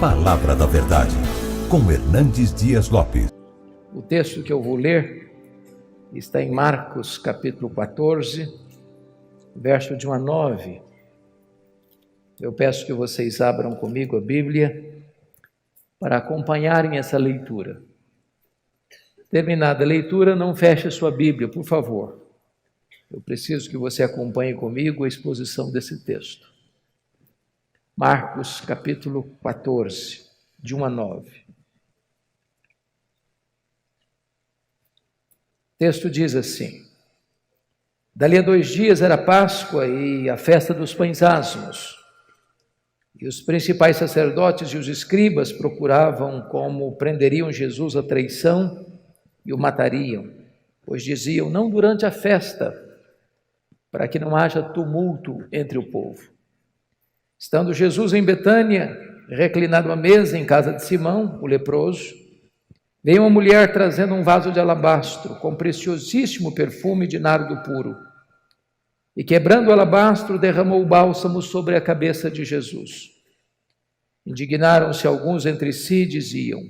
Palavra da Verdade, com Hernandes Dias Lopes. O texto que eu vou ler está em Marcos capítulo 14, verso de 1 a 9. Eu peço que vocês abram comigo a Bíblia para acompanharem essa leitura. Terminada a leitura, não feche a sua Bíblia, por favor. Eu preciso que você acompanhe comigo a exposição desse texto. Marcos capítulo 14, de 1 a 9. O texto diz assim: Dali a 2 dias era Páscoa e a festa dos pães asmos. E os principais sacerdotes e os escribas procuravam como prenderiam Jesus à traição e o matariam, pois diziam: não durante a festa, para que não haja tumulto entre o povo. Estando Jesus em Betânia, reclinado à mesa em casa de Simão, o leproso, veio uma mulher trazendo um vaso de alabastro com preciosíssimo perfume de nardo puro. E quebrando o alabastro, derramou o bálsamo sobre a cabeça de Jesus. Indignaram-se alguns entre si e diziam: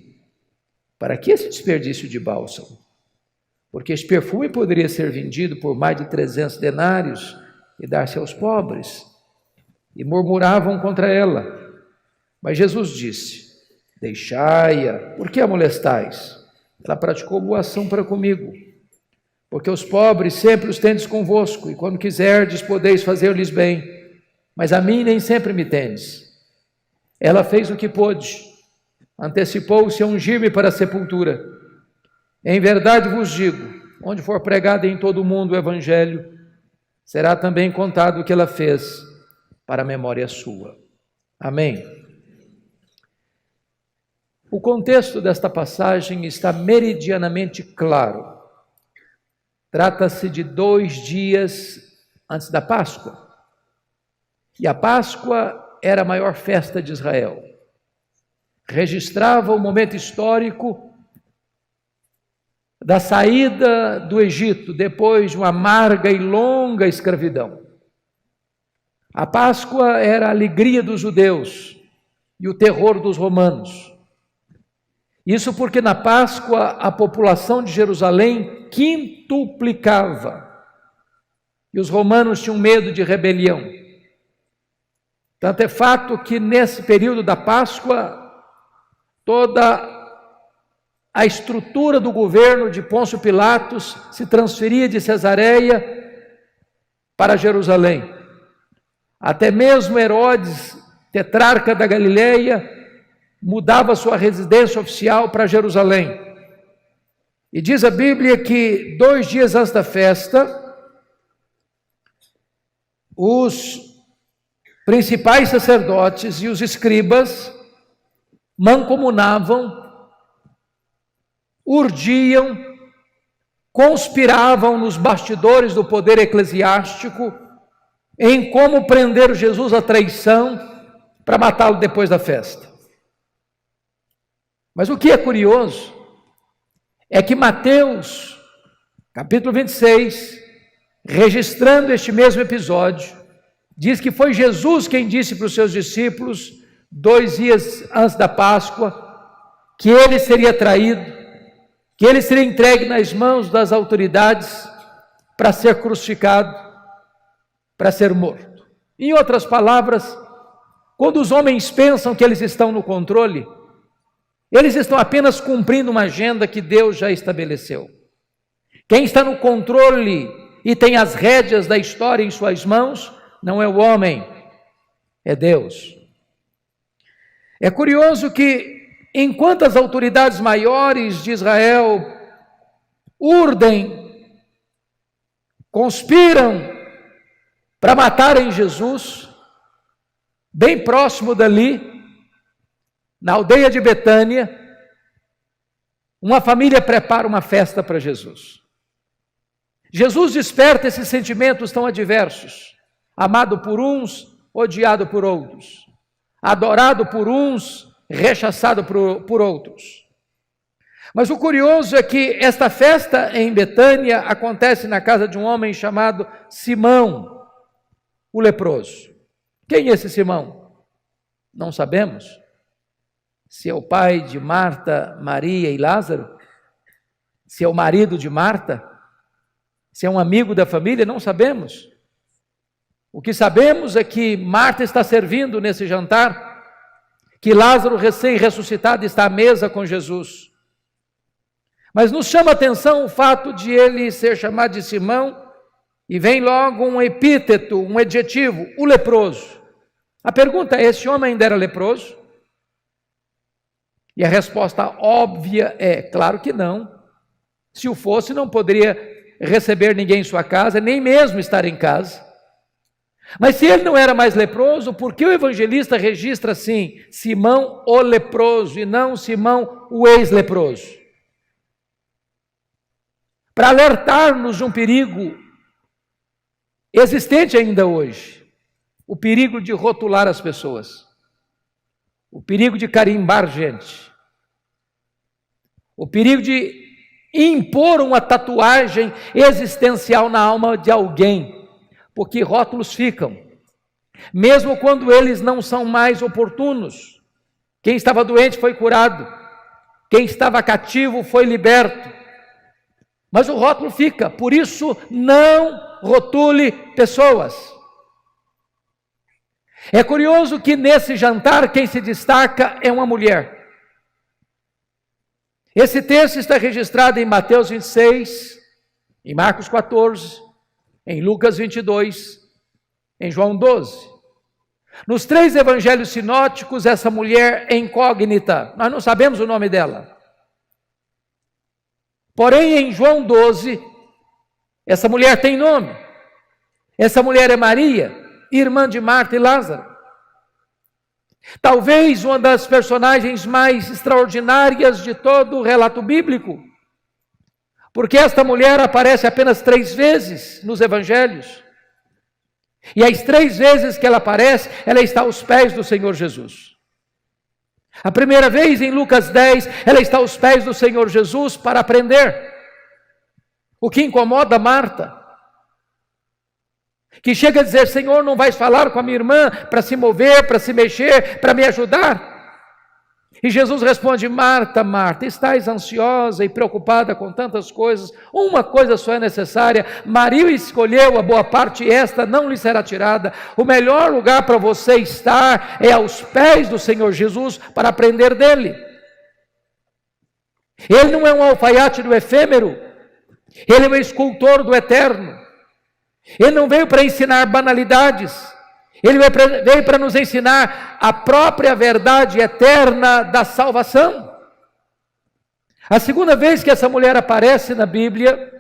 para que esse desperdício de bálsamo? Porque este perfume poderia ser vendido por mais de 300 denários e dar-se aos pobres. E murmuravam contra ela. Mas Jesus disse: deixai-a, por que a molestais? Ela praticou boa ação para comigo. Porque os pobres sempre os tendes convosco, e quando quiserdes podeis fazer-lhes bem, mas a mim nem sempre me tendes. Ela fez o que pôde, antecipou-se a ungir-me para a sepultura. Em verdade vos digo, onde for pregado em todo o mundo o evangelho, será também contado o que ela fez, para a memória sua. Amém. O contexto desta passagem está meridianamente claro. Trata-se de 2 dias antes da Páscoa. E a Páscoa era a maior festa de Israel. Registrava o momento histórico da saída do Egito, depois de uma amarga e longa escravidão. A Páscoa era a alegria dos judeus e o terror dos romanos. Isso porque na Páscoa a população de Jerusalém quintuplicava e os romanos tinham medo de rebelião. Tanto é fato que nesse período da Páscoa toda a estrutura do governo de Pôncio Pilatos se transferia de Cesareia para Jerusalém. Até mesmo Herodes, tetrarca da Galileia, mudava sua residência oficial para Jerusalém. E diz a Bíblia que 2 dias antes da festa, os principais sacerdotes e os escribas mancomunavam, urdiam, conspiravam nos bastidores do poder eclesiástico em como prender Jesus à traição para matá-lo depois da festa. Mas o que é curioso é que Mateus, capítulo 26, registrando este mesmo episódio, diz que foi Jesus quem disse para os seus discípulos, 2 dias antes da Páscoa, que ele seria traído, que ele seria entregue nas mãos das autoridades para ser crucificado, para ser morto. Em outras palavras, quando os homens pensam que eles estão no controle, eles estão apenas cumprindo uma agenda que Deus já estabeleceu. Quem está no controle e tem as rédeas da história em suas mãos, não é o homem, é Deus. É curioso que, enquanto as autoridades maiores de Israel urdem, conspiram para matarem Jesus, bem próximo dali, na aldeia de Betânia, uma família prepara uma festa para Jesus. Jesus desperta esses sentimentos tão adversos, amado por uns, odiado por outros, adorado por uns, rechaçado por outros. Mas o curioso é que esta festa em Betânia acontece na casa de um homem chamado Simão, o leproso. Quem é esse Simão? Não sabemos. se é o pai de Marta, Maria e Lázaro, se é o marido de Marta, se é um amigo da família, não sabemos. O que sabemos é que Marta está servindo nesse jantar, que Lázaro recém-ressuscitado está à mesa com Jesus. Mas nos chama a atenção o fato de ele ser chamado de Simão, e vem logo um epíteto, um adjetivo, o leproso. A pergunta é: esse homem ainda era leproso? E a resposta óbvia é: claro que não. Se o fosse, não poderia receber ninguém em sua casa, nem mesmo estar em casa. Mas se ele não era mais leproso, por que o evangelista registra assim, Simão o leproso, e não Simão o ex-leproso? Para alertar-nos de um perigo existente ainda hoje, o perigo de rotular as pessoas, o perigo de carimbar gente, o perigo de impor uma tatuagem existencial na alma de alguém, porque rótulos ficam, mesmo quando eles não são mais oportunos. Quem estava doente foi curado, quem estava cativo foi liberto, mas o rótulo fica. Por isso, não rotule pessoas. É curioso que nesse jantar quem se destaca é uma mulher. Esse texto está registrado em Mateus 26, em Marcos 14, em Lucas 22, em João 12. Nos 3 evangelhos sinóticos, essa mulher é incógnita, nós não sabemos o nome dela. Porém, em João 12, essa mulher tem nome. Essa mulher é Maria, irmã de Marta e Lázaro. Talvez uma das personagens mais extraordinárias de todo o relato bíblico, porque esta mulher aparece apenas 3 vezes nos evangelhos, e as 3 vezes que ela aparece, ela está aos pés do Senhor Jesus. A primeira vez, em Lucas 10, ela está aos pés do Senhor Jesus para aprender, o que incomoda Marta, que chega a dizer: Senhor, não vais falar com a minha irmã para se mover, para se mexer, para me ajudar? E Jesus responde: Marta, Marta, estás ansiosa e preocupada com tantas coisas, uma coisa só é necessária. Maria escolheu a boa parte e esta não lhe será tirada. O melhor lugar para você estar é aos pés do Senhor Jesus para aprender dele. Ele não é um alfaiate do efêmero, ele é um escultor do eterno. Ele não veio para ensinar banalidades, ele veio para nos ensinar a própria verdade eterna da salvação. A segunda vez que essa mulher aparece na Bíblia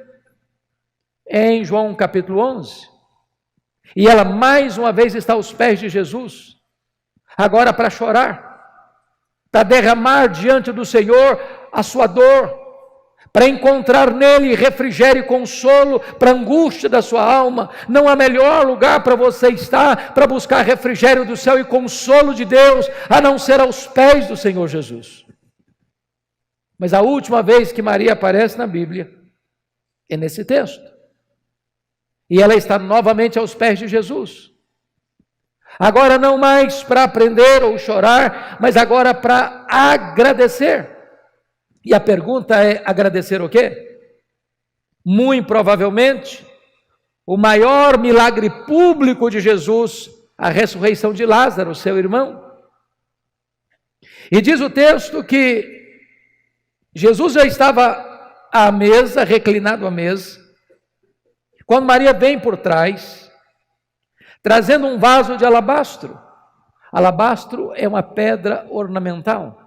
é em João capítulo 11. E ela mais uma vez está aos pés de Jesus, agora para chorar, para derramar diante do Senhor a sua dor, para encontrar nele refrigério e consolo para a angústia da sua alma. Não há melhor lugar para você estar, para buscar refrigério do céu e consolo de Deus, a não ser aos pés do Senhor Jesus. Mas a última vez que Maria aparece na Bíblia é nesse texto. E ela está novamente aos pés de Jesus. Agora não mais para aprender ou chorar, mas agora para agradecer. E a pergunta é: agradecer o quê? Muito provavelmente, o maior milagre público de Jesus, a ressurreição de Lázaro, seu irmão. E diz o texto que Jesus já estava à mesa, reclinado à mesa, quando Maria vem por trás, trazendo um vaso de alabastro. Alabastro é uma pedra ornamental,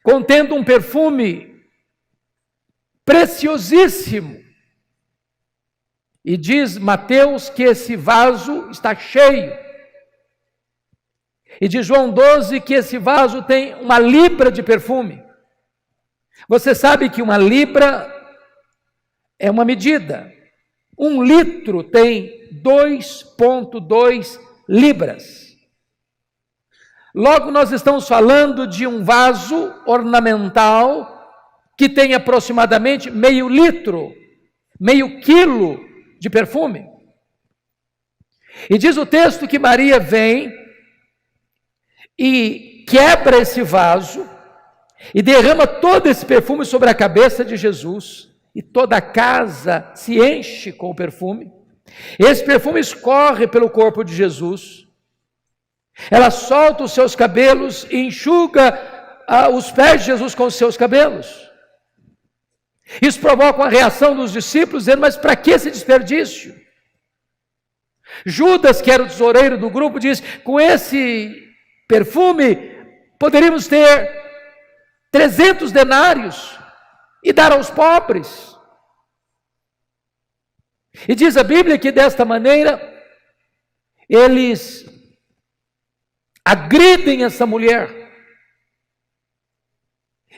contendo um perfume preciosíssimo. E diz Mateus que esse vaso está cheio. E diz João 12 que esse vaso tem 1 libra de perfume. Você sabe que 1 libra é uma medida. 1 litro tem 2,2 libras. Logo, nós estamos falando de um vaso ornamental que tem aproximadamente meio litro, meio quilo de perfume. E diz o texto que Maria vem e quebra esse vaso e derrama todo esse perfume sobre a cabeça de Jesus, e toda a casa se enche com o perfume. Esse perfume escorre pelo corpo de Jesus. Ela solta os seus cabelos e enxuga os pés de Jesus com os seus cabelos. Isso provoca uma reação dos discípulos, dizendo: mas para que esse desperdício? Judas, que era o tesoureiro do grupo, diz: com esse perfume poderíamos ter 300 denários e dar aos pobres. E diz a Bíblia que desta maneira eles agridem essa mulher,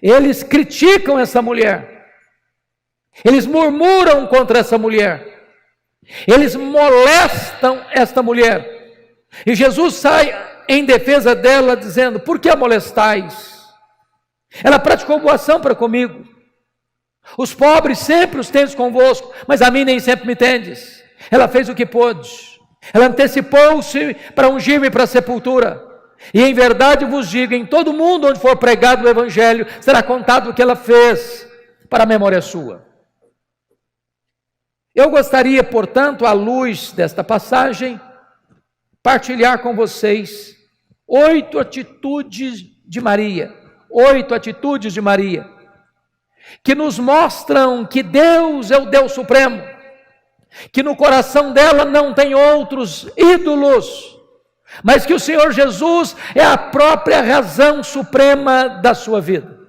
eles criticam essa mulher, eles murmuram contra essa mulher, eles molestam esta mulher. E Jesus sai em defesa dela, dizendo: por que a molestais? Ela praticou boa ação para comigo. Os pobres sempre os tendes convosco, mas a mim nem sempre me tendes. Ela fez o que pôde. Ela antecipou-se para ungir-me para a sepultura. E em verdade vos digo, em todo mundo onde for pregado o Evangelho, será contado o que ela fez para a memória sua. Eu gostaria, portanto, à luz desta passagem, partilhar com vocês 8 atitudes de Maria. 8 atitudes de Maria, que nos mostram que Deus é o Deus Supremo, que no coração dela não tem outros ídolos, mas que o Senhor Jesus é a própria razão suprema da sua vida.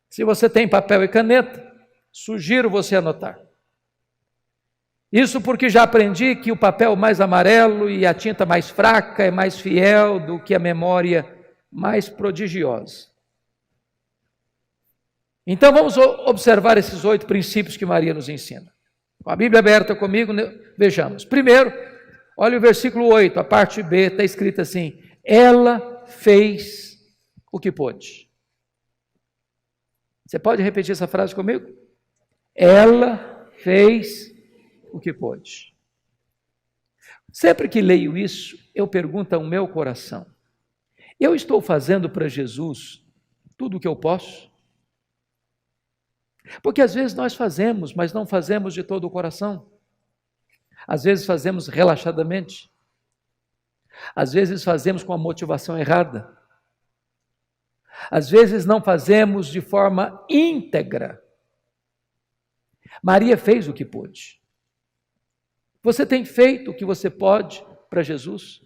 Se você tem papel e caneta, sugiro você anotar. Isso porque já aprendi que o papel mais amarelo e a tinta mais fraca é mais fiel do que a memória mais prodigiosa. Então vamos observar esses 8 princípios que Maria nos ensina. Com a Bíblia aberta comigo, vejamos. Primeiro, olha o versículo 8, a parte B, está escrito assim: ela fez o que pôde. Você pode repetir essa frase comigo? Ela fez o que pôde. Sempre que leio isso, eu pergunto ao meu coração: eu estou fazendo para Jesus tudo o que eu posso? Porque às vezes nós fazemos, mas não fazemos de todo o coração. Às vezes fazemos relaxadamente. Às vezes fazemos com a motivação errada. Às vezes não fazemos de forma íntegra. Maria fez o que pôde. Você tem feito o que você pode para Jesus?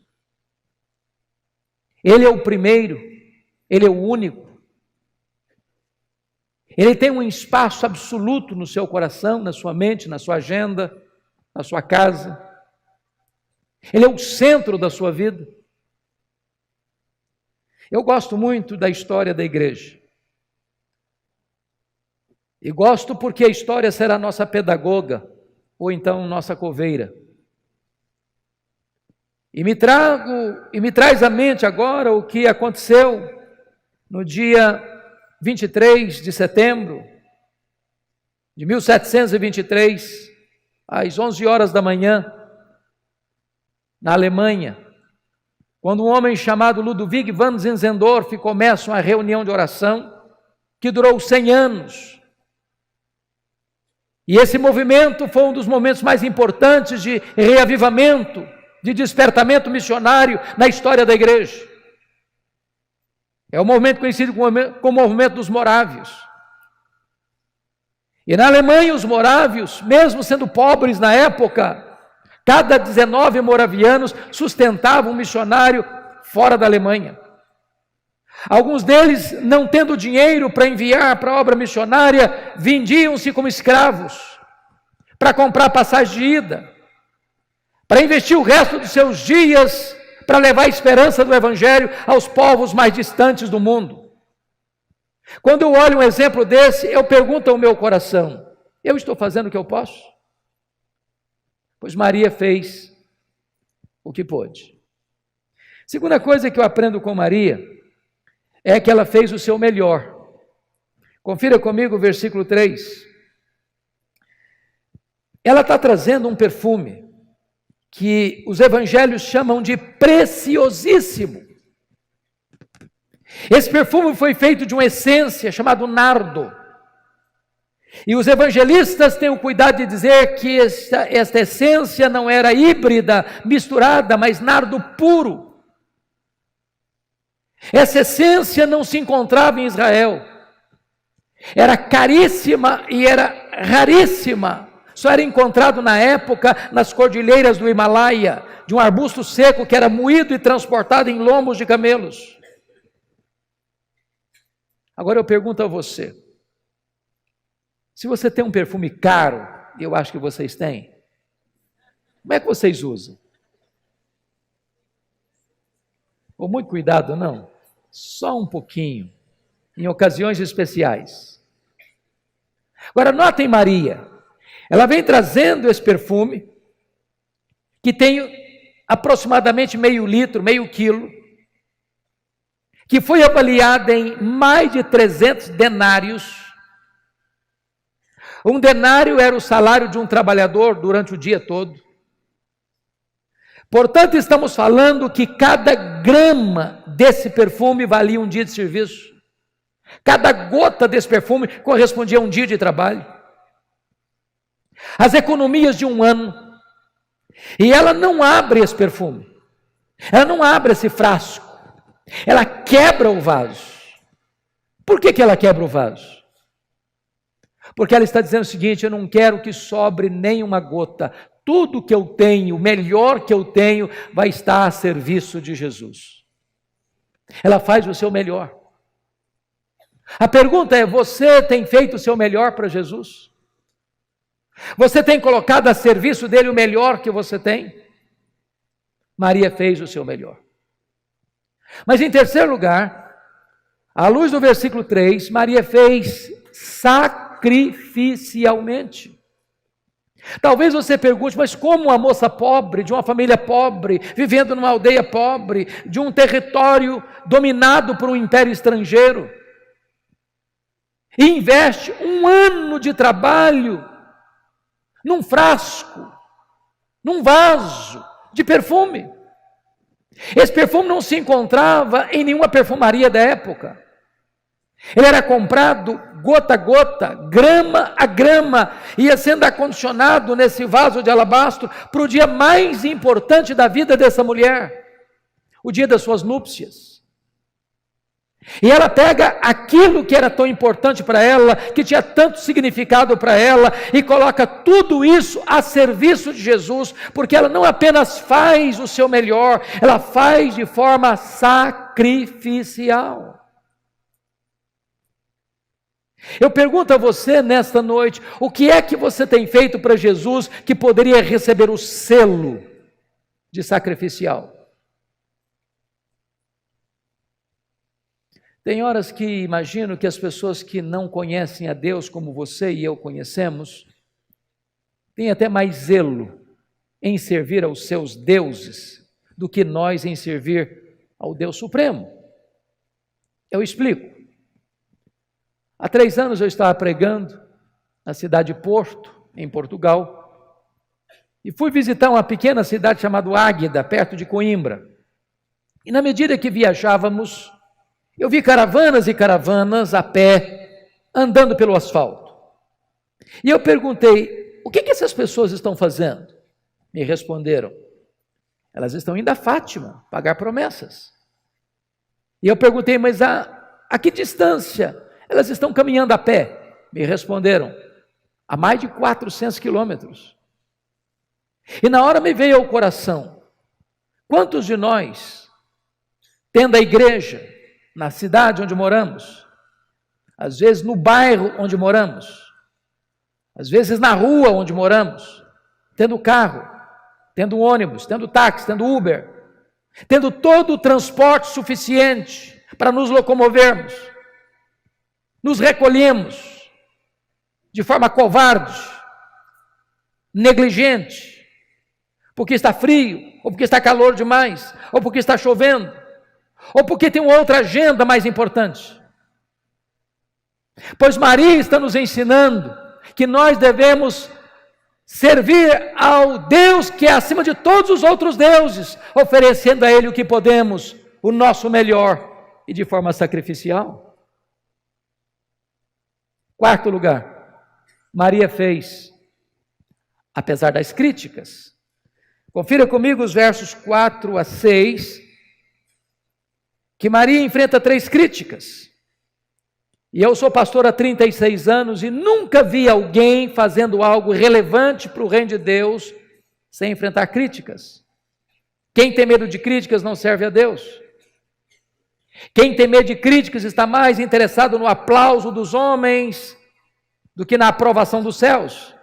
Ele é o primeiro, Ele é o único. Ele tem um espaço absoluto no seu coração, na sua mente, na sua agenda, na sua casa. Ele é o centro da sua vida. Eu gosto muito da história da igreja. E gosto porque a história será nossa pedagoga, ou então nossa coveira. E me traz à mente agora o que aconteceu no dia 23 de setembro de 1723, às 11 horas da manhã, na Alemanha, quando um homem chamado Ludwig van Zinzendorf começa uma reunião de oração que durou 100 anos. E esse movimento foi um dos momentos mais importantes de reavivamento, de despertamento missionário na história da igreja. É o movimento conhecido como o movimento dos morávios. E na Alemanha, os morávios, mesmo sendo pobres na época, cada 19 moravianos sustentavam um missionário fora da Alemanha. Alguns deles, não tendo dinheiro para enviar para a obra missionária, vendiam-se como escravos para comprar passagem de ida, para investir o resto dos seus dias para levar a esperança do Evangelho aos povos mais distantes do mundo. Quando eu olho um exemplo desse, eu pergunto ao meu coração: eu estou fazendo o que eu posso? Pois Maria fez o que pôde. Segunda coisa que eu aprendo com Maria é que ela fez o seu melhor. Confira comigo o versículo 3. Ela está trazendo um perfume que os evangelhos chamam de preciosíssimo. Esse perfume foi feito de uma essência chamada nardo. E os evangelistas têm o cuidado de dizer que esta essência não era híbrida, misturada, mas nardo puro. Essa essência não se encontrava em Israel. Era caríssima e era raríssima. Só era encontrado na época nas cordilheiras do Himalaia, de um arbusto seco que era moído e transportado em lombos de camelos. Agora eu pergunto a você, se você tem um perfume caro, e eu acho que vocês têm, como é que vocês usam? Com muito cuidado, não? Só um pouquinho, em ocasiões especiais. Agora notem Maria, ela vem trazendo esse perfume, que tem aproximadamente meio litro, meio quilo, que foi avaliado em mais de 300 denários. Um denário era o salário de um trabalhador durante o dia todo. Portanto, estamos falando que cada grama desse perfume valia um dia de serviço. Cada gota desse perfume correspondia a um dia de trabalho. As economias de um ano. E ela não abre esse perfume. Ela não abre esse frasco. Ela quebra o vaso. Por que ela quebra o vaso? Porque ela está dizendo o seguinte: eu não quero que sobre nenhuma gota. Tudo que eu tenho, o melhor que eu tenho, vai estar a serviço de Jesus. Ela faz o seu melhor. A pergunta é: você tem feito o seu melhor para Jesus? Você tem colocado a serviço dele o melhor que você tem? Maria fez o seu melhor. Mas em terceiro lugar, à luz do versículo 3, Maria fez sacrificialmente. Talvez você pergunte, mas como uma moça pobre, de uma família pobre, vivendo numa aldeia pobre, de um território dominado por um império estrangeiro, e investe um ano de trabalho num frasco, num vaso de perfume? Esse perfume não se encontrava em nenhuma perfumaria da época. Ele era comprado gota a gota, grama a grama, ia sendo acondicionado nesse vaso de alabastro para o dia mais importante da vida dessa mulher, o dia das suas núpcias. E ela pega aquilo que era tão importante para ela, que tinha tanto significado para ela, e coloca tudo isso a serviço de Jesus, porque ela não apenas faz o seu melhor, ela faz de forma sacrificial. Eu pergunto a você nesta noite, o que é que você tem feito para Jesus que poderia receber o selo de sacrificial? Tem horas que imagino que as pessoas que não conhecem a Deus como você e eu conhecemos, têm até mais zelo em servir aos seus deuses do que nós em servir ao Deus Supremo. Eu explico. Há 3 anos eu estava pregando na cidade de Porto, em Portugal, e fui visitar uma pequena cidade chamada Águeda, perto de Coimbra. E na medida que viajávamos, eu vi caravanas e caravanas a pé, andando pelo asfalto. E eu perguntei, o que essas pessoas estão fazendo? Me responderam, elas estão indo a Fátima, pagar promessas. E eu perguntei, mas a que distância elas estão caminhando a pé? Me responderam, a mais de 400 quilômetros. E na hora me veio ao coração, quantos de nós, tendo a igreja na cidade onde moramos, às vezes no bairro onde moramos, às vezes na rua onde moramos, tendo carro, tendo ônibus, tendo táxi, tendo Uber, tendo todo o transporte suficiente para nos locomovermos, nos recolhemos de forma covarde, negligente, porque está frio, ou porque está calor demais, ou porque está chovendo, ou porque tem uma outra agenda mais importante. Pois Maria está nos ensinando que nós devemos servir ao Deus que é acima de todos os outros deuses, oferecendo a Ele o que podemos, o nosso melhor, e de forma sacrificial. Quarto lugar, Maria fez, apesar das críticas. Confira comigo os versos 4 a 6, que Maria enfrenta 3 críticas. E eu sou pastor há 36 anos e nunca vi alguém fazendo algo relevante para o reino de Deus sem enfrentar críticas. Quem tem medo de críticas não serve a Deus. Quem tem medo de críticas está mais interessado no aplauso dos homens do que na aprovação dos céus.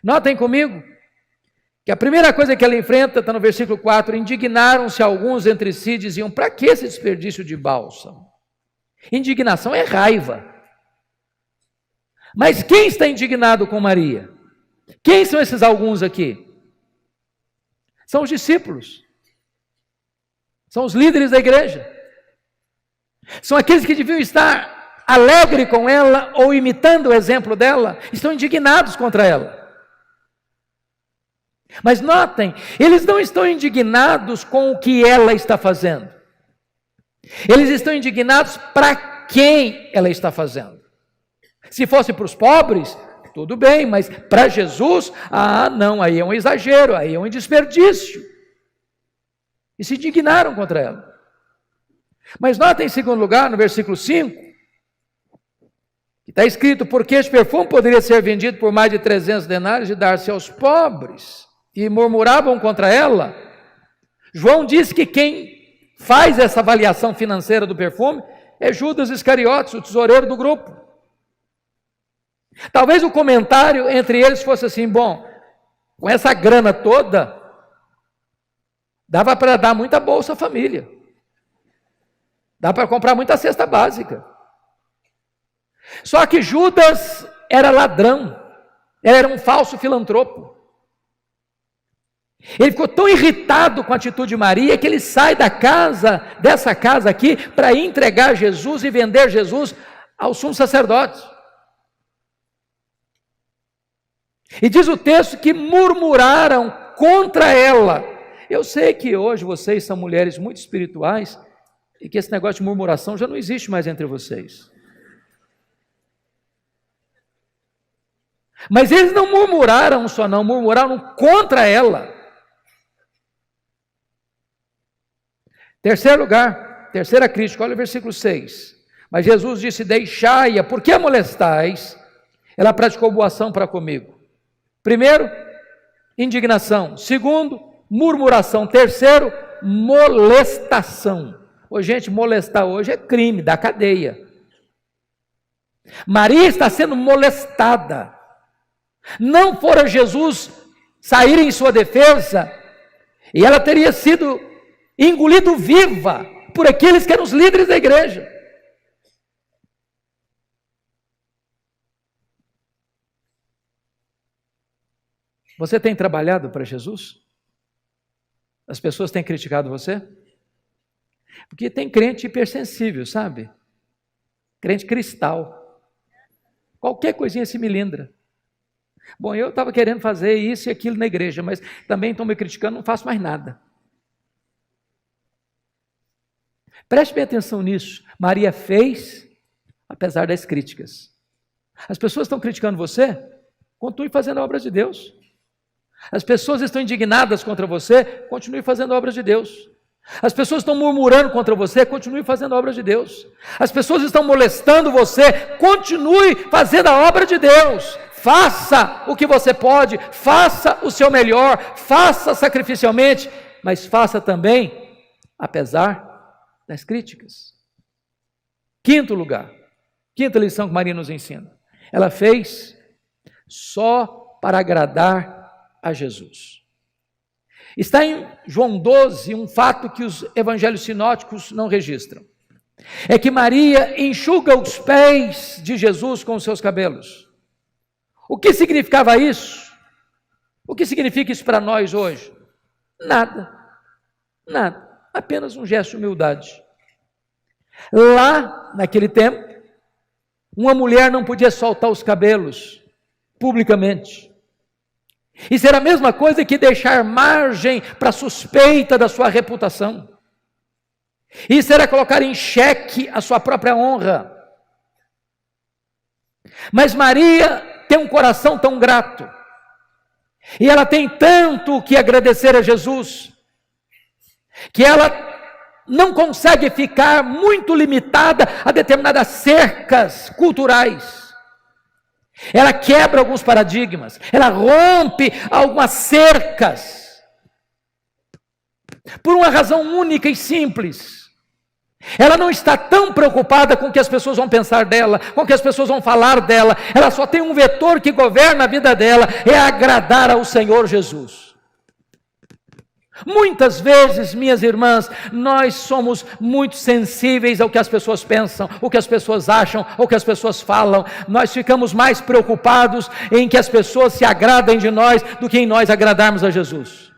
Notem comigo que a primeira coisa que ela enfrenta está no versículo 4, indignaram-se alguns entre si e diziam, para que esse desperdício de bálsamo? Indignação é raiva. Mas quem está indignado com Maria? Quem são esses alguns aqui? São os discípulos. São os líderes da igreja. São aqueles que deviam estar alegres com ela ou imitando o exemplo dela, estão indignados contra ela. Mas notem, eles não estão indignados com o que ela está fazendo. Eles estão indignados para quem ela está fazendo. Se fosse para os pobres, tudo bem, mas para Jesus, não, aí é um exagero, aí é um desperdício. E se indignaram contra ela. Mas notem em segundo lugar, no versículo 5, que está escrito, porque este perfume poderia ser vendido por mais de 300 denários e dar-se aos pobres. E murmuravam contra ela. João diz que quem faz essa avaliação financeira do perfume é Judas Iscariotes, o tesoureiro do grupo. Talvez o comentário entre eles fosse assim, bom, com essa grana toda, dava para dar muita bolsa à família. Dá para comprar muita cesta básica. Só que Judas era ladrão, era um falso filantropo. Ele ficou tão irritado com a atitude de Maria que ele sai dessa casa aqui, para entregar Jesus e vender Jesus ao sumo sacerdote. E diz o texto que murmuraram contra ela. Eu sei que hoje vocês são mulheres muito espirituais e que esse negócio de murmuração já não existe mais entre vocês. Mas eles não murmuraram só não, murmuraram contra ela. Terceiro lugar, terceira crítica, olha o versículo 6. Mas Jesus disse, deixai-a, por que a molestais? Ela praticou boa ação para comigo. Primeiro, indignação. Segundo, murmuração. Terceiro, molestação. Ô, gente, molestar hoje é crime, da cadeia. Maria está sendo molestada. Não fora Jesus sair em sua defesa, e ela teria sido engolido viva por aqueles que eram os líderes da igreja. Você tem trabalhado para Jesus? As pessoas têm criticado você? Porque tem crente hipersensível, sabe? Crente cristal. Qualquer coisinha se melindra. Bom, eu estava querendo fazer isso e aquilo na igreja, mas também estão me criticando, não faço mais nada. Preste bem atenção nisso. Maria fez, apesar das críticas. As pessoas estão criticando você? Continue fazendo a obra de Deus. As pessoas estão indignadas contra você? Continue fazendo a obra de Deus. As pessoas estão murmurando contra você? Continue fazendo a obra de Deus. As pessoas estão molestando você? Continue fazendo a obra de Deus. Faça o que você pode, faça o seu melhor, faça sacrificialmente, mas faça também, apesar das críticas. Quinto lugar, quinta lição que Maria nos ensina. Ela fez só para agradar a Jesus. Está em João 12 um fato que os evangelhos sinóticos não registram. É que Maria enxuga os pés de Jesus com os seus cabelos. O que significava isso? O que significa isso para nós hoje? Nada. Nada. Apenas um gesto de humildade. Lá, naquele tempo, uma mulher não podia soltar os cabelos publicamente. Isso era a mesma coisa que deixar margem para suspeita da sua reputação. Isso era colocar em xeque a sua própria honra. Mas Maria tem um coração tão grato, e ela tem tanto que agradecer a Jesus, que ela não consegue ficar muito limitada a determinadas cercas culturais. Ela quebra alguns paradigmas, ela rompe algumas cercas, por uma razão única e simples. Ela não está tão preocupada com o que as pessoas vão pensar dela, com o que as pessoas vão falar dela. Ela só tem um vetor que governa a vida dela, é agradar ao Senhor Jesus. Muitas vezes, minhas irmãs, nós somos muito sensíveis ao que as pessoas pensam, o que as pessoas acham, o que as pessoas falam. Nós ficamos mais preocupados em que as pessoas se agradem de nós do que em nós agradarmos a Jesus.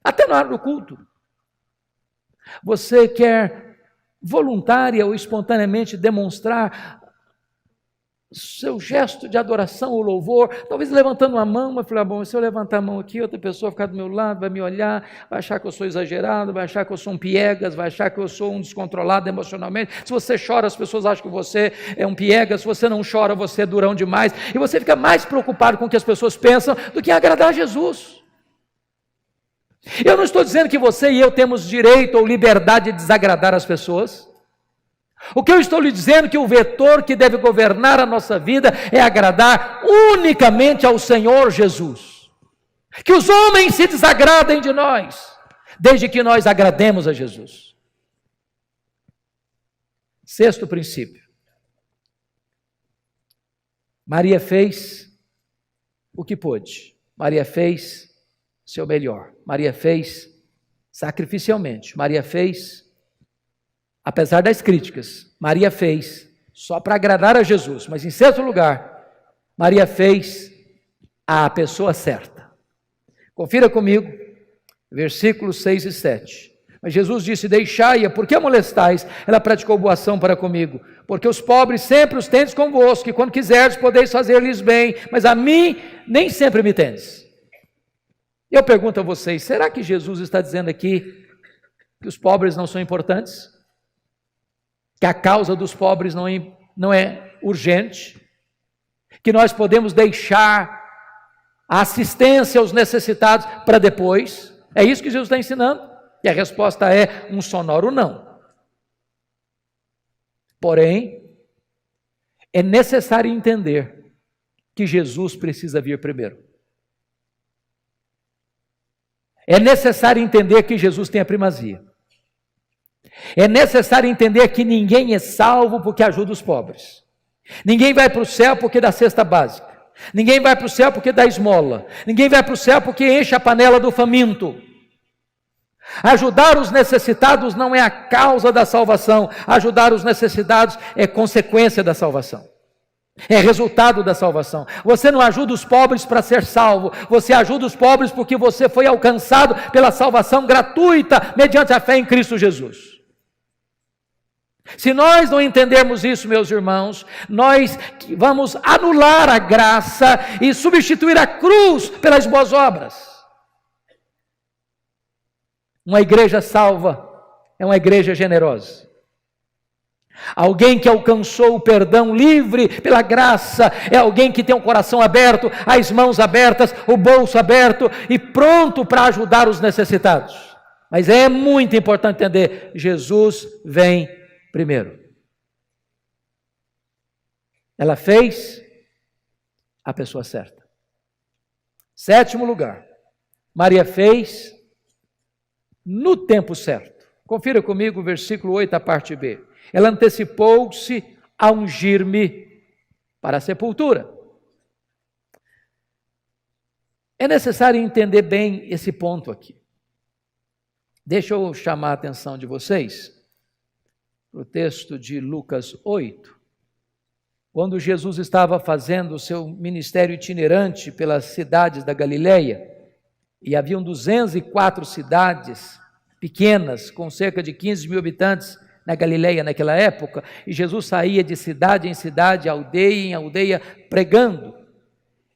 Até na hora do culto. Você quer voluntária ou espontaneamente demonstrar seu gesto de adoração ou louvor, talvez levantando a mão, mas falar, bom, se eu levantar a mão aqui, outra pessoa vai ficar do meu lado, vai me olhar, vai achar que eu sou exagerado, vai achar que eu sou um piegas, vai achar que eu sou um descontrolado emocionalmente. Se você chora, as pessoas acham que você é um piegas, se você não chora, você é durão demais, e você fica mais preocupado com o que as pessoas pensam do que em agradar a Jesus. Eu não estou dizendo que você e eu temos direito ou liberdade de desagradar as pessoas. O que eu estou lhe dizendo é que o vetor que deve governar a nossa vida é agradar unicamente ao Senhor Jesus. Que os homens se desagradem de nós, desde que nós agrademos a Jesus. Sexto princípio. Maria fez o que pôde. Maria fez seu melhor. Maria fez sacrificialmente. Maria fez, apesar das críticas, Maria fez só para agradar a Jesus. Mas em sexto lugar, Maria fez a pessoa certa. Confira comigo, versículos 6 e 7. Mas Jesus disse, deixai-a, por que a molestais? Ela praticou boa ação para comigo. Porque os pobres sempre os tendes convosco, e quando quiserdes podeis fazer-lhes bem, mas a mim nem sempre me tendes. Eu pergunto a vocês, será que Jesus está dizendo aqui que os pobres não são importantes? Que a causa dos pobres não é urgente? Que nós podemos deixar a assistência aos necessitados para depois? É isso que Jesus está ensinando? E a resposta é um sonoro não. Porém, é necessário entender que Jesus precisa vir primeiro. É necessário entender que Jesus tem a primazia. É necessário entender que ninguém é salvo porque ajuda os pobres. Ninguém vai para o céu porque dá cesta básica. Ninguém vai para o céu porque dá esmola. Ninguém vai para o céu porque enche a panela do faminto. Ajudar os necessitados não é a causa da salvação. Ajudar os necessitados é consequência da salvação. É resultado da salvação. Você não ajuda os pobres para ser salvo. Você ajuda os pobres porque você foi alcançado pela salvação gratuita mediante a fé em Cristo Jesus. Se nós não entendermos isso, meus irmãos, nós vamos anular a graça e substituir a cruz pelas boas obras. Uma igreja salva é uma igreja generosa. Alguém que alcançou o perdão livre pela graça é alguém que tem o coração aberto, as mãos abertas, o bolso aberto e pronto para ajudar os necessitados. Mas é muito importante entender, Jesus vem primeiro. Ela fez a pessoa certa. Sétimo lugar, Maria fez no tempo certo. Confira comigo o versículo 8, a parte B. Ela antecipou-se a ungir-me para a sepultura. É necessário entender bem esse ponto aqui. Deixa eu chamar a atenção de vocês para o texto de Lucas 8, quando Jesus estava fazendo o seu ministério itinerante pelas cidades da Galileia, e haviam 204 cidades pequenas, com cerca de 15 mil habitantes, na Galileia naquela época, e Jesus saía de cidade em cidade, aldeia em aldeia, pregando.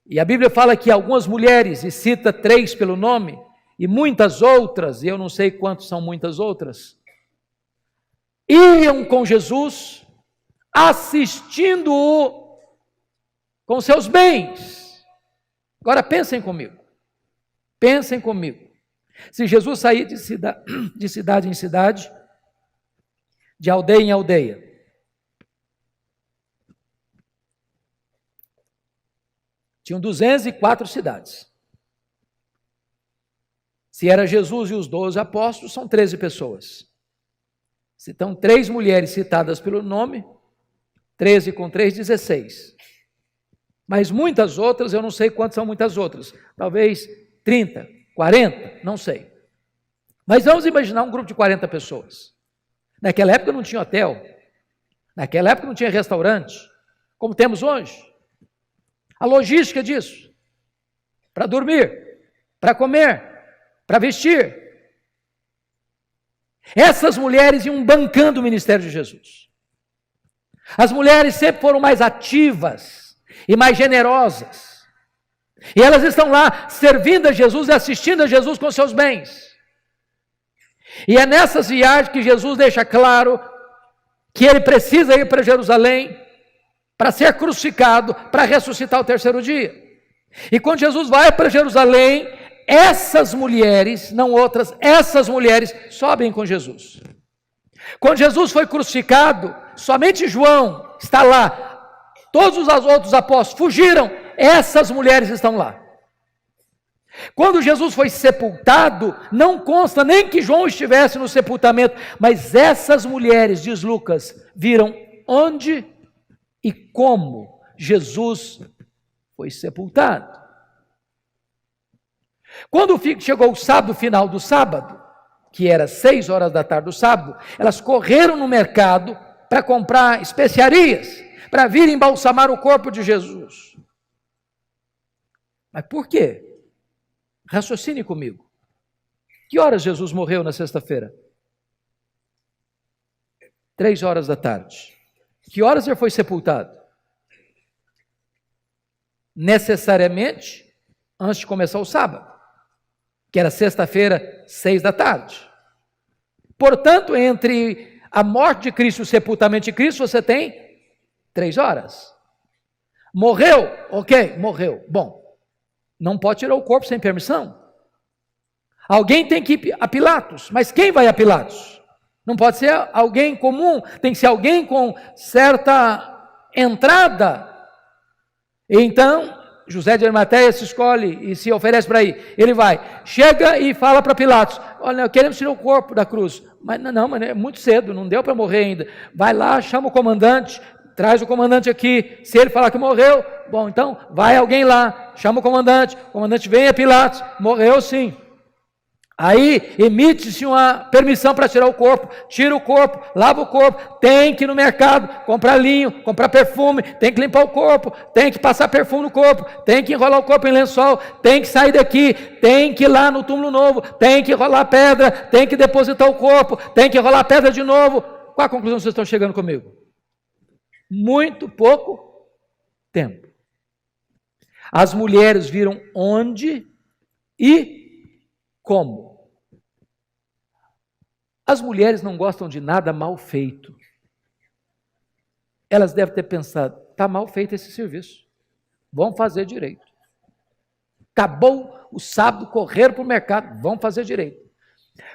E a Bíblia fala que algumas mulheres, e cita 3 pelo nome, e muitas outras, e eu não sei quantos são muitas outras, iam com Jesus, assistindo-o com seus bens. Agora pensem comigo. Pensem comigo. Se Jesus sair de cidade em cidade, de aldeia em aldeia, tinham 204 cidades. Se era Jesus e os 12 apóstolos, são 13 pessoas. Se estão 3 mulheres citadas pelo nome, 13 com 3, 16. Mas muitas outras, eu não sei quantas são muitas outras. Talvez 30, 40, não sei. Mas vamos imaginar um grupo de 40 pessoas. Naquela época não tinha hotel. Naquela época não tinha restaurante, como temos hoje. A logística disso, para dormir, para comer, para vestir. Essas mulheres iam bancando o ministério de Jesus. As mulheres sempre foram mais ativas e mais generosas. E elas estão lá servindo a Jesus e assistindo a Jesus com seus bens. E é nessas viagens que Jesus deixa claro que ele precisa ir para Jerusalém para ser crucificado, para ressuscitar ao terceiro dia. E quando Jesus vai para Jerusalém, essas mulheres, não outras, essas mulheres sobem com Jesus. Quando Jesus foi crucificado, somente João está lá. Todos os outros apóstolos fugiram, essas mulheres estão lá. Quando Jesus foi sepultado, não consta nem que João estivesse no sepultamento, mas essas mulheres, diz Lucas, viram onde e como Jesus foi sepultado. Quando chegou o sábado, final do sábado, que era 6 horas da tarde do sábado, elas correram no mercado para comprar especiarias, para vir embalsamar o corpo de Jesus. Mas por quê? Raciocine comigo. Que horas Jesus morreu na sexta-feira? 3 horas da tarde. Que horas ele foi sepultado? Necessariamente antes de começar o sábado, que era sexta-feira, 6 da tarde. Portanto, entre a morte de Cristo e o sepultamento de Cristo, você tem 3 horas. Morreu? Ok, morreu. Bom, não pode tirar o corpo sem permissão. Alguém tem que ir a Pilatos, mas quem vai a Pilatos? Não pode ser alguém comum, tem que ser alguém com certa entrada. Então, José de Arimateia se escolhe e se oferece para ir. Ele vai, chega e fala para Pilatos: olha, queremos tirar o corpo da cruz. Mas é muito cedo, não deu para morrer ainda. Vai lá, chama o comandante, traz o comandante aqui. Se ele falar que morreu, bom, então vai alguém lá, chama o comandante vem a Pilatos, morreu sim. Aí emite-se uma permissão para tirar o corpo, tira o corpo, lava o corpo, tem que ir no mercado, comprar linho, comprar perfume, tem que limpar o corpo, tem que passar perfume no corpo, tem que enrolar o corpo em lençol, tem que sair daqui, tem que ir lá no túmulo novo, tem que enrolar pedra, tem que depositar o corpo, tem que enrolar pedra de novo. Qual a conclusão vocês estão chegando comigo? Muito pouco tempo. As mulheres viram onde e como. As mulheres não gostam de nada mal feito. Elas devem ter pensado: está mal feito esse serviço, vamos fazer direito. Acabou o sábado, correram para o mercado, vamos fazer direito.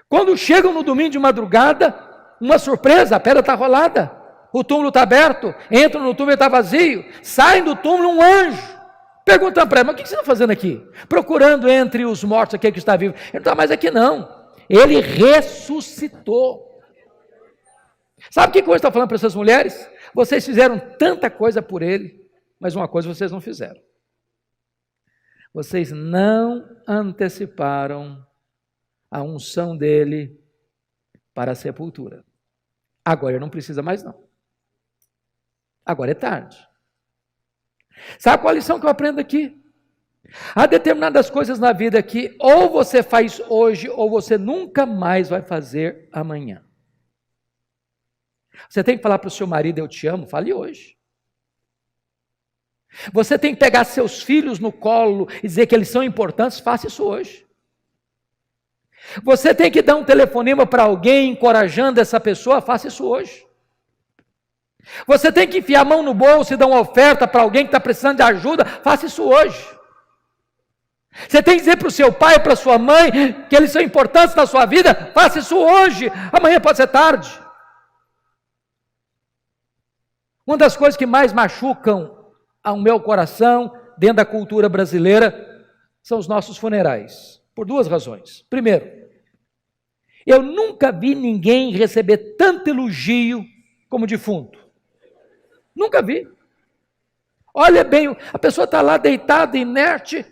Quando chegam no domingo de madrugada, uma surpresa, a pedra está rolada, o túmulo está aberto, entram no túmulo e está vazio, saem do túmulo um anjo, perguntam para ela: mas o que você está fazendo aqui? Procurando entre os mortos aquele que está vivo. Ele não está mais aqui não. Ele ressuscitou. Sabe o que eu estou falando para essas mulheres? Vocês fizeram tanta coisa por ele, mas uma coisa vocês não fizeram. Vocês não anteciparam a unção dele para a sepultura. Agora ele não precisa mais não. Agora é tarde. Sabe qual a lição que eu aprendo aqui? Há determinadas coisas na vida que ou você faz hoje ou você nunca mais vai fazer amanhã. Você tem que falar para o seu marido: eu te amo, fale hoje. Você tem que pegar seus filhos no colo e dizer que eles são importantes, faça isso hoje. Você tem que dar um telefonema para alguém, encorajando essa pessoa, faça isso hoje. Você tem que enfiar a mão no bolso e dar uma oferta para alguém que está precisando de ajuda, faça isso hoje. Você tem que dizer para o seu pai, para a sua mãe, que eles são importantes na sua vida, faça isso hoje, amanhã pode ser tarde. Uma das coisas que mais machucam ao meu coração, dentro da cultura brasileira, são os nossos funerais, por duas razões. Primeiro, eu nunca vi ninguém receber tanto elogio como defunto. Nunca vi. Olha bem, a pessoa está lá deitada, inerte,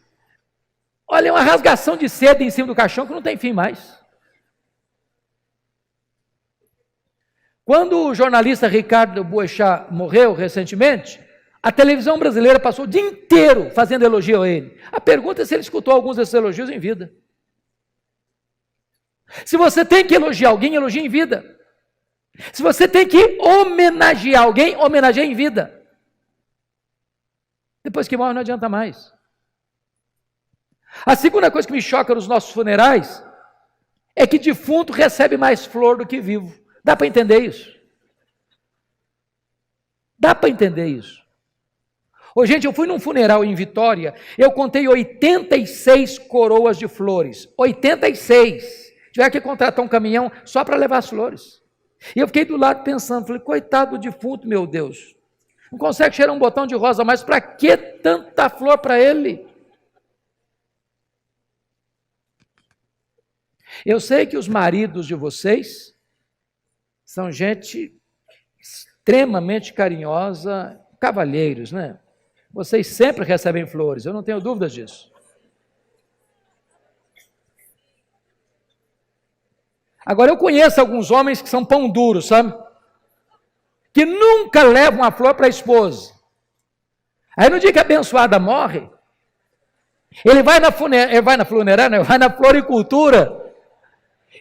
olha uma rasgação de seda em cima do caixão que não tem fim mais. Quando o jornalista Ricardo Boechat morreu recentemente, a televisão brasileira passou o dia inteiro fazendo elogio a ele. A pergunta é se ele escutou alguns desses elogios em vida. Se você tem que elogiar alguém, elogie em vida. Se você tem que homenagear alguém, homenageie em vida. Depois que morre não adianta mais. A segunda coisa que me choca nos nossos funerais é que defunto recebe mais flor do que vivo. Dá para entender isso? Dá para entender isso? Ô, gente, eu fui num funeral em Vitória, eu contei 86 coroas de flores. 86. Tiver que contratar um caminhão só para levar as flores. E eu fiquei do lado pensando, falei, coitado do defunto, meu Deus. Não consegue cheirar um botão de rosa, mas para que tanta flor para ele? Eu sei que os maridos de vocês são gente extremamente carinhosa, cavalheiros, né? Vocês sempre recebem flores, eu não tenho dúvidas disso. Agora, eu conheço alguns homens que são pão duro, sabe? Que nunca levam uma flor para a esposa. Aí no dia que a abençoada morre, ele vai na funerária, vai na floricultura,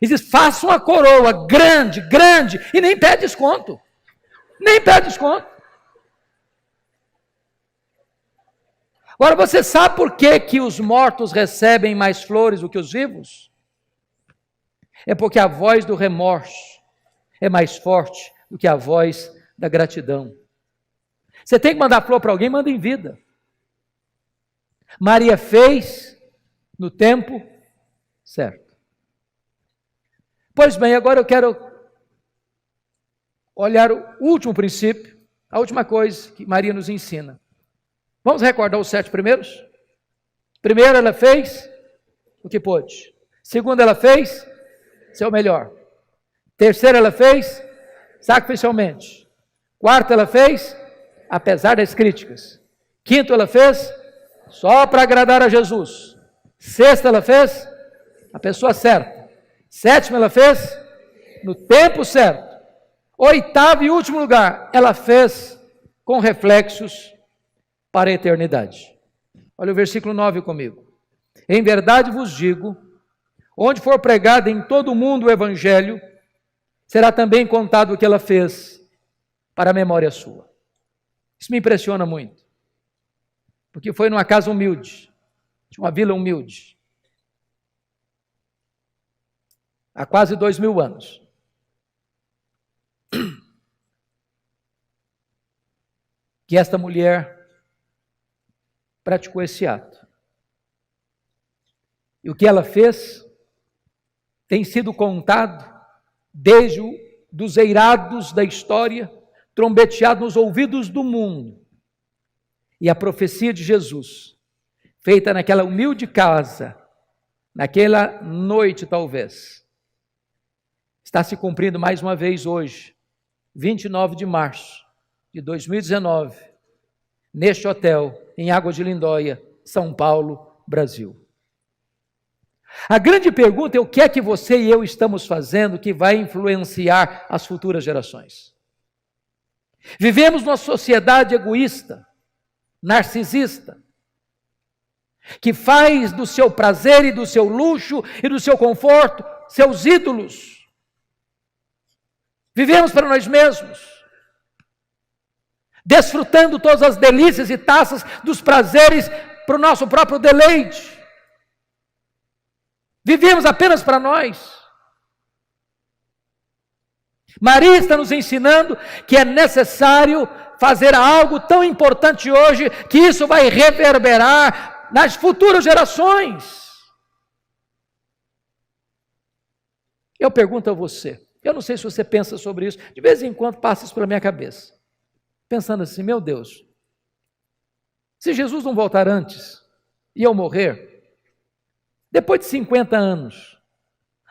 e diz, faça uma coroa grande, grande, e nem pede desconto. Nem pede desconto. Agora, você sabe por que os mortos recebem mais flores do que os vivos? É porque a voz do remorso é mais forte do que a voz da gratidão. Você tem que mandar flor para alguém, manda em vida. Maria fez no tempo certo. Pois bem, agora eu quero olhar o último princípio, a última coisa que Maria nos ensina. Vamos recordar os 7 primeiros? Primeiro, ela fez o que pôde. Segundo, ela fez seu melhor. Terceiro, ela fez sacrificialmente. Quarto, ela fez apesar das críticas. Quinto, ela fez só para agradar a Jesus. Sexto, ela fez a pessoa certa. Sétimo, ela fez no tempo certo. Oitavo e último lugar, ela fez com reflexos para a eternidade. Olha o versículo 9 comigo. Em verdade vos digo, onde for pregado em todo o mundo o evangelho, será também contado o que ela fez para a memória sua. Isso me impressiona muito, porque foi numa casa humilde, de uma vila humilde, há quase 2000 anos. Que esta mulher praticou esse ato. E o que ela fez tem sido contado desde dos eirados da história, trombeteado nos ouvidos do mundo. E a profecia de Jesus, feita naquela humilde casa, naquela noite talvez, está se cumprindo mais uma vez hoje, 29 de março de 2019, neste hotel, em Águas de Lindóia, São Paulo, Brasil. A grande pergunta é o que é que você e eu estamos fazendo que vai influenciar as futuras gerações. Vivemos numa sociedade egoísta, narcisista, que faz do seu prazer e do seu luxo e do seu conforto seus ídolos. Vivemos para nós mesmos, desfrutando todas as delícias e taças dos prazeres para o nosso próprio deleite. Vivemos apenas para nós. Maria está nos ensinando que é necessário fazer algo tão importante hoje, que isso vai reverberar nas futuras gerações. Eu pergunto a você, eu não sei se você pensa sobre isso, de vez em quando passa isso pela minha cabeça, pensando assim, meu Deus, se Jesus não voltar antes e eu morrer, depois de 50 anos,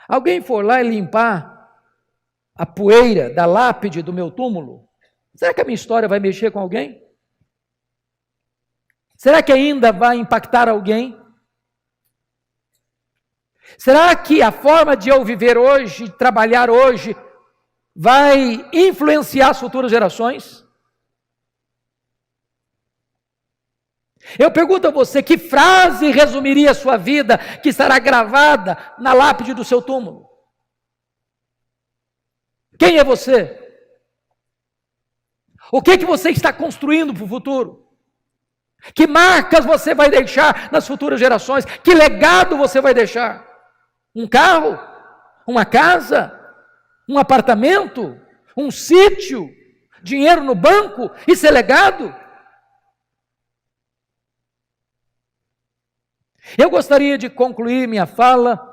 alguém for lá e limpar a poeira da lápide do meu túmulo, será que a minha história vai mexer com alguém? Será que ainda vai impactar alguém? Será que a forma de eu viver hoje, trabalhar hoje, vai influenciar as futuras gerações? Eu pergunto a você, que frase resumiria a sua vida, que estará gravada na lápide do seu túmulo? Quem é você? O que você está construindo para o futuro? Que marcas você vai deixar nas futuras gerações? Que legado você vai deixar? Um carro? Uma casa? Um apartamento? Um sítio? Dinheiro no banco? Isso é legado? Eu gostaria de concluir minha fala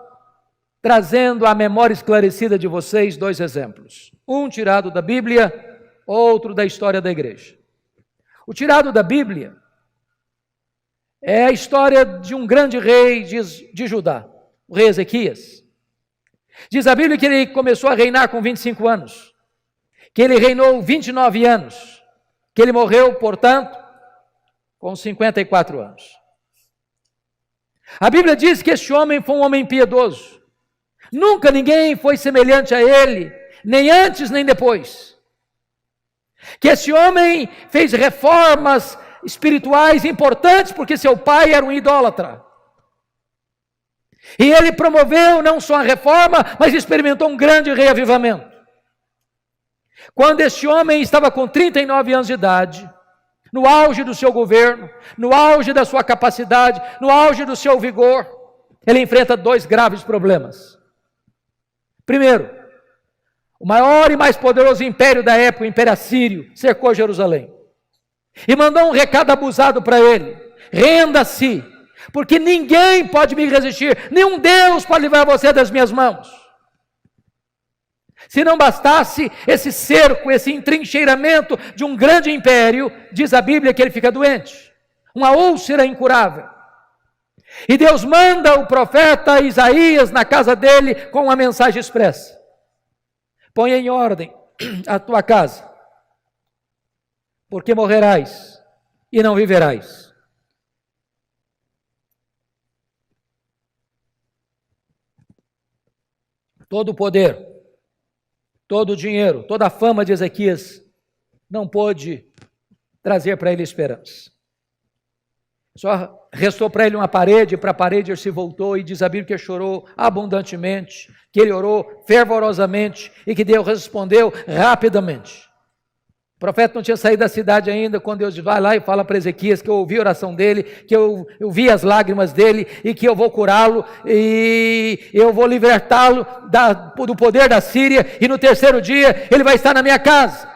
trazendo à memória esclarecida de vocês 2 exemplos. Um tirado da Bíblia, outro da história da igreja. O tirado da Bíblia é a história de um grande rei de Judá, o rei Ezequias. Diz a Bíblia que ele começou a reinar com 25 anos, que ele reinou 29 anos, que ele morreu, portanto, com 54 anos. A Bíblia diz que este homem foi um homem piedoso. Nunca ninguém foi semelhante a ele, nem antes nem depois. Que esse homem fez reformas espirituais importantes, porque seu pai era um idólatra. E ele promoveu não só a reforma, mas experimentou um grande reavivamento. Quando este homem estava com 39 anos de idade, no auge do seu governo, no auge da sua capacidade, no auge do seu vigor, ele enfrenta 2 graves problemas. Primeiro, o maior e mais poderoso império da época, o Império Assírio, cercou Jerusalém. E mandou um recado abusado para ele: renda-se, porque ninguém pode me resistir, nenhum Deus pode livrar você das minhas mãos. Se não bastasse esse cerco, esse entrincheiramento de um grande império, diz a Bíblia que ele fica doente, uma úlcera incurável. E Deus manda o profeta Isaías na casa dele com uma mensagem expressa: põe em ordem a tua casa, porque morrerás e não viverás. Todo o poder, todo o dinheiro, toda a fama de Ezequias não pôde trazer para ele esperança. Só restou para ele uma parede, para a parede ele se voltou, e diz a Bíblia que ele chorou abundantemente, que ele orou fervorosamente e que Deus respondeu rapidamente. O profeta não tinha saído da cidade ainda, quando Deus vai lá e fala para Ezequias que eu ouvi a oração dele, que eu vi as lágrimas dele e que eu vou curá-lo e eu vou libertá-lo do poder da Síria, e no 3º dia ele vai estar na minha casa.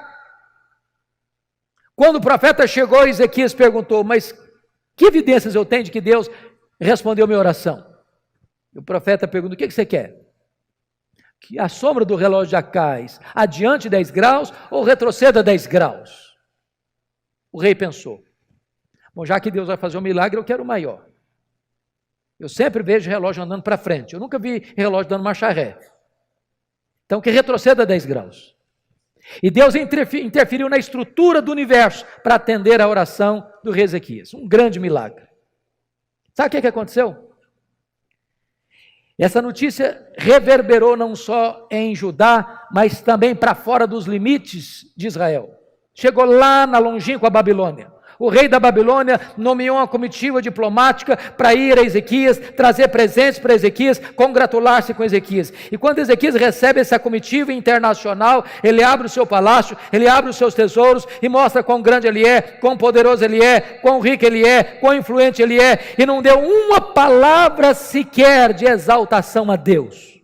Quando o profeta chegou, Ezequias perguntou: mas que evidências eu tenho de que Deus respondeu minha oração? E o profeta pergunta: o que você quer? Que a sombra do relógio já cai adiante 10 graus ou retroceda 10 graus? O rei pensou: bom, já que Deus vai fazer um milagre, eu quero o maior. Eu sempre vejo relógio andando para frente, eu nunca vi relógio dando marcha ré. Então que retroceda 10 graus. E Deus interferiu na estrutura do universo para atender a oração do rei Ezequias. Um grande milagre. Sabe o que aconteceu? Essa notícia reverberou não só em Judá, mas também para fora dos limites de Israel. Chegou lá na longínqua Babilônia. o rei da Babilônia nomeou uma comitiva diplomática para ir a Ezequias, trazer presentes para Ezequias, congratular-se com Ezequias. E quando Ezequias recebe essa comitiva internacional, ele abre o seu palácio, ele abre os seus tesouros e mostra quão grande ele é, quão poderoso ele é, quão rico ele é, quão influente ele é, e não deu uma palavra sequer de exaltação a Deus.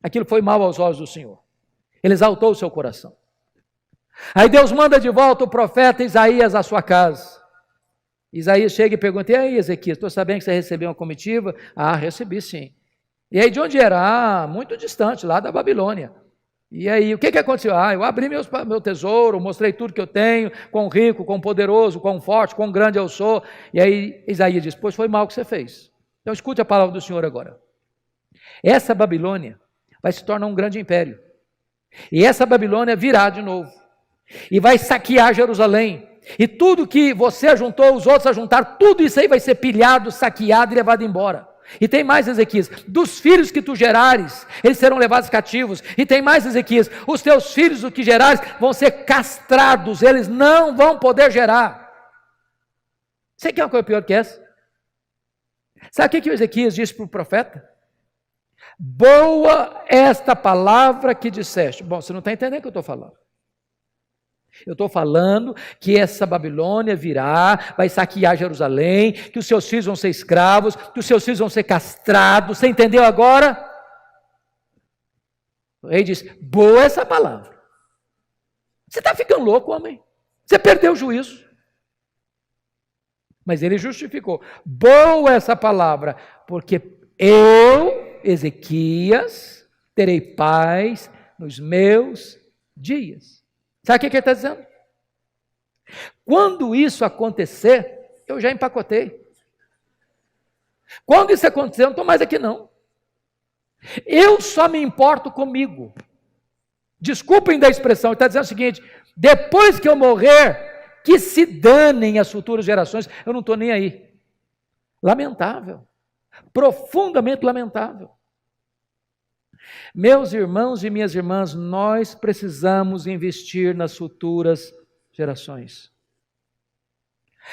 Aquilo foi mal aos olhos do Senhor. Ele exaltou o seu coração. Aí Deus manda de volta o profeta Isaías à sua casa. Isaías chega e pergunta: e aí, Ezequias, estou sabendo que você recebeu uma comitiva? Ah, recebi sim. E aí de onde era? Ah, muito distante, lá da Babilônia. E aí, o que aconteceu? Ah, eu abri meu tesouro, mostrei tudo que eu tenho, quão rico, quão poderoso, quão forte, quão grande eu sou. E aí Isaías diz: pois foi mal o que você fez. Então escute a palavra do Senhor agora. Essa Babilônia vai se tornar um grande império. E essa Babilônia virá de novo. E vai saquear Jerusalém. E tudo que você ajuntou, os outros ajuntaram, tudo isso aí vai ser pilhado, saqueado e levado embora. E tem mais, Ezequias: dos filhos que tu gerares, eles serão levados cativos. E tem mais, Ezequias: os teus filhos, o que gerares, vão ser castrados, eles não vão poder gerar. Você quer uma coisa pior que essa? Sabe o que o Ezequias disse para o profeta? Boa esta palavra que disseste. Bom, você não está entendendo o que eu estou falando. Eu estou falando que essa Babilônia virá, vai saquear Jerusalém, que os seus filhos vão ser escravos, que os seus filhos vão ser castrados. Você entendeu agora? O rei diz: boa essa palavra. Você está ficando louco, homem? Você perdeu o juízo. Mas ele justificou: boa essa palavra, porque eu, Ezequias, terei paz nos meus dias. Sabe o que ele está dizendo? Quando isso acontecer, eu já empacotei. Quando isso acontecer, eu não estou mais aqui não. Eu só me importo comigo. Desculpem da expressão, ele está dizendo o seguinte: depois que eu morrer, que se danem as futuras gerações, eu não estou nem aí. Lamentável. Profundamente lamentável. Meus irmãos e minhas irmãs, nós precisamos investir nas futuras gerações.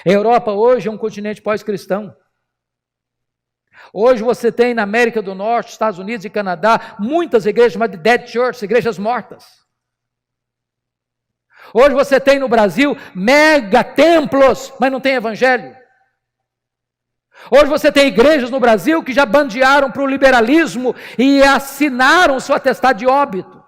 A Europa hoje é um continente pós-cristão. Hoje você tem na América do Norte, Estados Unidos e Canadá, muitas igrejas chamadas de dead church, igrejas mortas. Hoje você tem no Brasil mega templos, mas não tem evangelho. Hoje você tem igrejas no Brasil que já bandearam para o liberalismo e assinaram seu atestado de óbito.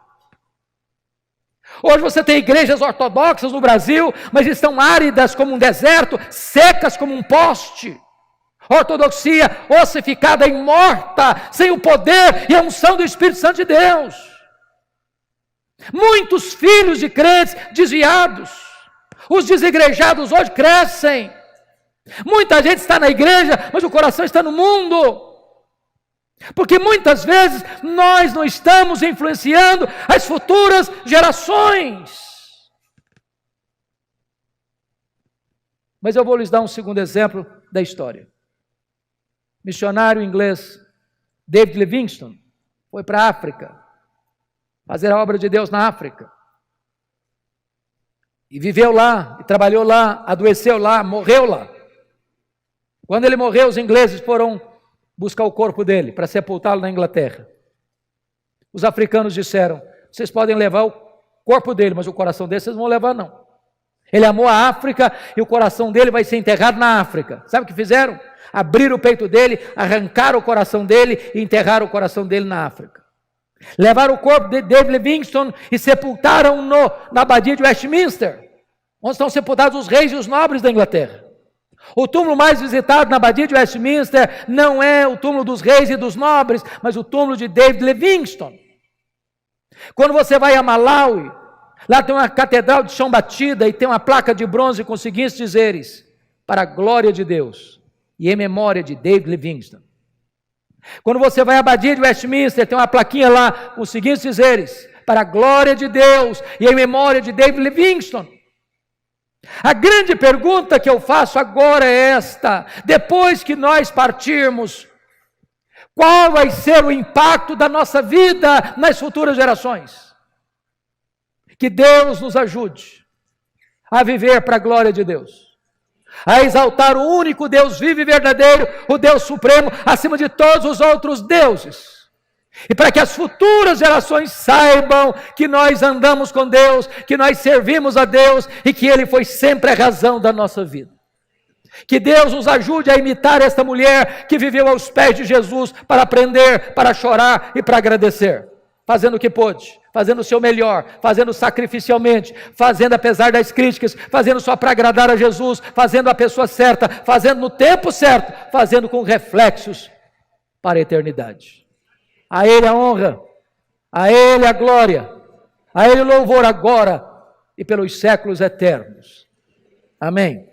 Hoje você tem igrejas ortodoxas no Brasil, mas estão áridas como um deserto, secas como um poste. Ortodoxia ossificada e morta, sem o poder e a unção do Espírito Santo de Deus. Muitos filhos de crentes desviados. Os desigrejados hoje crescem. Muita gente está na igreja, mas o coração está no mundo. Porque muitas vezes nós não estamos influenciando as futuras gerações. Mas eu vou lhes dar um segundo exemplo da história. Missionário inglês David Livingstone foi para a África, fazer a obra de Deus na África. E viveu lá, e trabalhou lá, adoeceu lá, morreu lá. Quando ele morreu, os ingleses foram buscar o corpo dele para sepultá-lo na Inglaterra. Os africanos disseram: vocês podem levar o corpo dele, mas o coração dele vocês não vão levar não. Ele amou a África e o coração dele vai ser enterrado na África. Sabe o que fizeram? Abriram o peito dele, arrancaram o coração dele e enterraram o coração dele na África. Levaram o corpo de David Livingstone e sepultaram-no na abadia de Westminster, onde estão sepultados os reis e os nobres da Inglaterra. O túmulo mais visitado na abadia de Westminster não é o túmulo dos reis e dos nobres, mas o túmulo de David Livingstone. Quando você vai a Malawi, lá tem uma catedral de chão batida e tem uma placa de bronze com os seguintes dizeres: para a glória de Deus e em memória de David Livingstone. Quando você vai à abadia de Westminster, tem uma plaquinha lá com os seguintes dizeres: para a glória de Deus e em memória de David Livingstone. A grande pergunta que eu faço agora é esta: depois que nós partirmos, qual vai ser o impacto da nossa vida nas futuras gerações? Que Deus nos ajude a viver para a glória de Deus, a exaltar o único Deus vivo e verdadeiro, o Deus supremo, acima de todos os outros deuses. E para que as futuras gerações saibam que nós andamos com Deus, que nós servimos a Deus e que Ele foi sempre a razão da nossa vida. Que Deus nos ajude a imitar esta mulher que viveu aos pés de Jesus para aprender, para chorar e para agradecer, fazendo o que pôde, fazendo o seu melhor, fazendo sacrificialmente, fazendo apesar das críticas, fazendo só para agradar a Jesus, fazendo a pessoa certa, fazendo no tempo certo, fazendo com reflexos para a eternidade. A Ele a honra, a Ele a glória, a Ele o louvor agora e pelos séculos eternos. Amém.